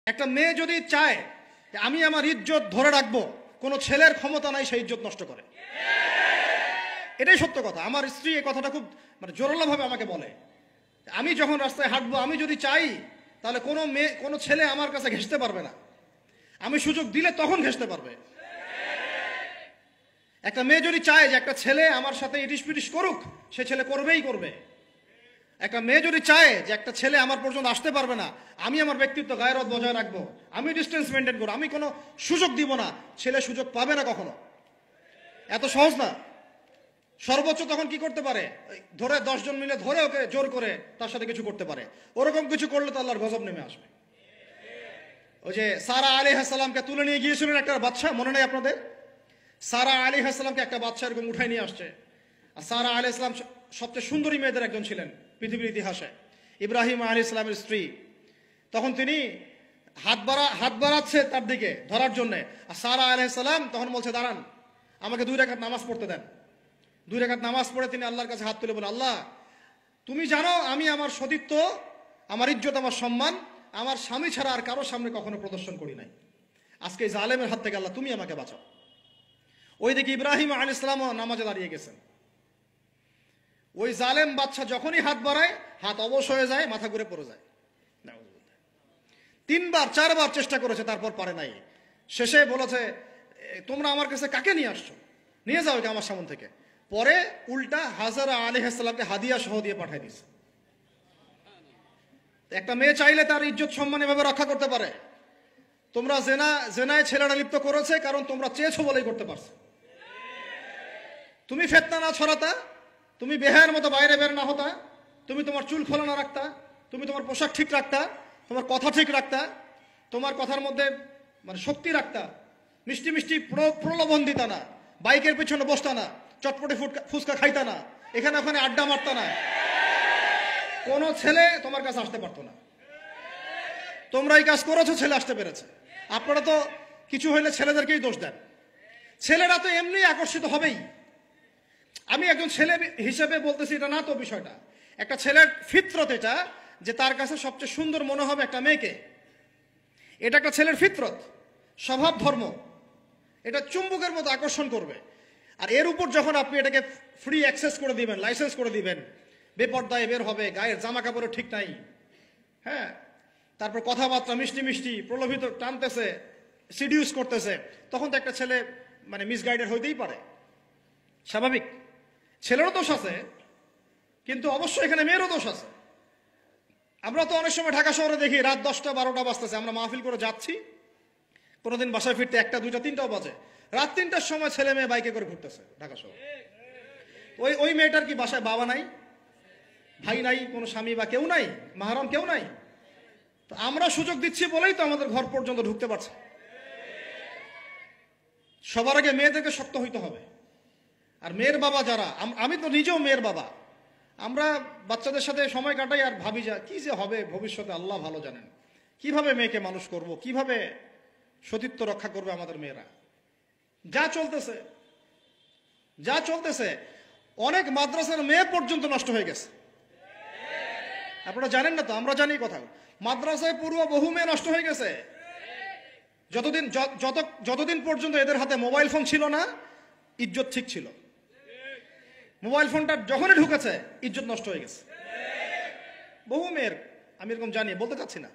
একটা মেয়ে যদি চায় যে আমি আমার ইজ্জত ধরে রাখবো, কোনো ছেলের ক্ষমতা নাই সেই ইজ্জত নষ্ট করে। এটাই সত্য কথা। আমার স্ত্রী এই কথাটা খুব জোরালোভাবে আমাকে বলে, আমি যখন রাস্তায় হাঁটবো, আমি যদি চাই তাহলে কোনো ছেলে আমার কাছে ঘেঁষতে পারবে না, আমি সুযোগ দিলে তখন ঘেঁষতে পারবে। একটা মেয়ে যদি চায় যে একটা ছেলে আমার সাথে ইটিস পিটিস করুক, সে ছেলে করবেই করবে। একটা মেয়ে যদি চায় যে একটা ছেলে আমার পর্যন্ত আসতে পারবে না, আমি আমার ব্যক্তিত্ব গায়রত বজায় রাখবো, আমি ডিস্টেন্স মেনটেন করবো, আমি কোনো সুযোগ দিব না, ছেলে সুযোগ পাবে না কখনো। এত সহজ না। সর্বোচ্চ তখন কি করতে পারে, ধরে 10 জন মিলে ধরে ওকে জোর করে তার সাথে কিছু করতে পারে। ওরকম কিছু করলে তো আল্লাহর গজব নেমে আসবে। ওই যে সারা আলাইহিস সালামকে তুলে নিয়ে গিয়েছিলেন একটা বাচ্চা, মনে নেই আপনাদের? সারা আলাইহিস সালামকে একটা বাচ্চা এরকম উঠাই নিয়ে আসছে। আর সারা আলাইহিস সালাম সবচেয়ে সুন্দরী মেয়েদের একজন ছিলেন পৃথিবীর ইতিহাসে, ইব্রাহিম আলাইহিস সালামের স্ত্রী। তখন তিনি হাত বাড়াচ্ছে তার দিকে ধরার জন্য, আর সারা আলাইহিস সালাম তখন বলছে, দাঁড়ান, আমাকে 2 রাকাত নামাজ পড়তে দেন। 2 রাকাত নামাজ পড়ে তিনি আল্লাহর কাছে হাত তুলে বলে, আল্লাহ তুমি জানো আমি আমার সতীত্ব, আমার ইজ্জত, আমার সম্মান আমার স্বামী ছাড়া আর কারোর সামনে কখনো প্রদর্শন করি নাই। আজকে এই জালেমের হাত থেকে আল্লাহ তুমি আমাকে বাঁচাও। ওইদিকে ইব্রাহিম আলাইহিস সালামও নামাজে দাঁড়িয়ে গেছেন। ওই জালেম বাদশা যখনই হাত বাড়ায়, হাত অবশ হয়ে যায়, মাথা ঘুরে পড়ে যায়। 3বার 4বার চেষ্টা করেছে, তারপর পারে নাই। শেষে বলেছে, তোমরা আমার কাছে কাকে নিয়ে আসছো, নিয়ে যাও এটা আমার সামনে থেকে। পরে উল্টা হাজারা আলাইহিস সালামকে হাদিয়া সহ দিয়ে পাঠিয়ে দিয়েছে। একটা মেয়ে চাইলে তার ইজ্জত সম্মান এভাবে রক্ষা করতে পারে। তোমরা জেনায় ছেলেরা লিপ্ত করেছে কারণ তোমরা চেয়েছো বলেই করতে পারছো। তুমি ফিতনা না ছড়াতা, তুমি বেহায়ের মতো বাইরে বের না হতা, তুমি তোমার চুল খোলা না রাখতা, তুমি তোমার পোশাক ঠিক রাখতা, তোমার কথা ঠিক রাখতা, তোমার কথার মধ্যে শক্তি রাখতা, মিষ্টি মিষ্টি প্রলোভন দিতা না, বাইকের পিছনে বসতা না, চটপটে ফুচকা খাইতা না, এখানে ওখানে আড্ডা মারতা না, কোনো ছেলে তোমার কাছে আসতে পারতো না। তোমরা এই কাজ করেছো, ছেলে আসতে পেরেছে। আপনারা তো কিছু হইলে ছেলেদেরকেই দোষ দেন। ছেলেরা তো এমনি আকর্ষিত হবেই। আমি একজন ছেলে হিসেবে বলতেছি এটা না তো বিষয়টা। একটা ছেলের ফিতরত এটা, যে তার কাছে সবচেয়ে সুন্দর মনে হবে একটা মেয়েকে। এটা একটা ছেলের ফিতরত, স্বভাব ধর্ম, এটা চুম্বকের মতো আকর্ষণ করবে। আর এর উপর যখন আপনি এটাকে ফ্রি অ্যাক্সেস করে দিবেন, লাইসেন্স করে দিবেন, বেপর্দায় বের হবে, গায়ের জামা কাপড়ও ঠিক নাই, হ্যাঁ, তারপর কথাবার্তা মিষ্টি মিষ্টি প্রলোভিত টানতেছে, সিডিউস করতেছে, তখন তো একটা ছেলে মিসগাইডেড হইতেই পারে, স্বাভাবিক। ছেলেরও দোষ আছে, কিন্তু অবশ্যই এখানে মেয়েরও দোষ আছে। আমরা তো অনেক সময় ঢাকা শহরে দেখি রাত 10টা 12টা বাজতেছে, আমরা মাহফিল করে যাচ্ছি, কোনোদিন বাসায় ফিরতে 1টা 2টা 3টাও বাজে। রাত 3টার সময় ছেলে মেয়ে বাইকে করে ঘুরতেছে ঢাকা শহরে। ওই মেয়েটার কি বাসায় বাবা নাই, ভাই নাই, কোনো স্বামী বা কেউ নাই, মাহরাম কেউ নাই? তো আমরা সুযোগ দিচ্ছি বলেই তো আমাদের ঘর পর্যন্ত ঢুকতে পারছে। সবার আগে মেয়েদেরকে শক্ত হইতে হবে। আর মেয়ের বাবা যারা, আমি তো নিজেও মেয়ের বাবা, আমরা বাচ্চাদের সাথে সময় কাটাই আর ভাবি যা কি যে হবে ভবিষ্যতে আল্লাহ ভালো জানেন। কিভাবে মেয়েকে মানুষ করব, কিভাবে সতীত্ব রক্ষা করবে আমাদের মেয়েরা। যা চলতেছে অনেক মাদ্রাসার মেয়ে পর্যন্ত নষ্ট হয়ে গেছে। আপনারা জানেন না তো, আমরা জানি কথা। মাদ্রাসায় পড়ুয়া বহু মেয়ে নষ্ট হয়ে গেছে। যতদিন পর্যন্ত এদের হাতে মোবাইল ফোন ছিল না, ইজ্জত ঠিক ছিল। মোবাইল ফোনটা যখনই ঢুকেছে, ইজ্জত নষ্ট হয়ে গেছে বহু মেয়ের। আমি এরকম জানি, বলতে চাচ্ছি না।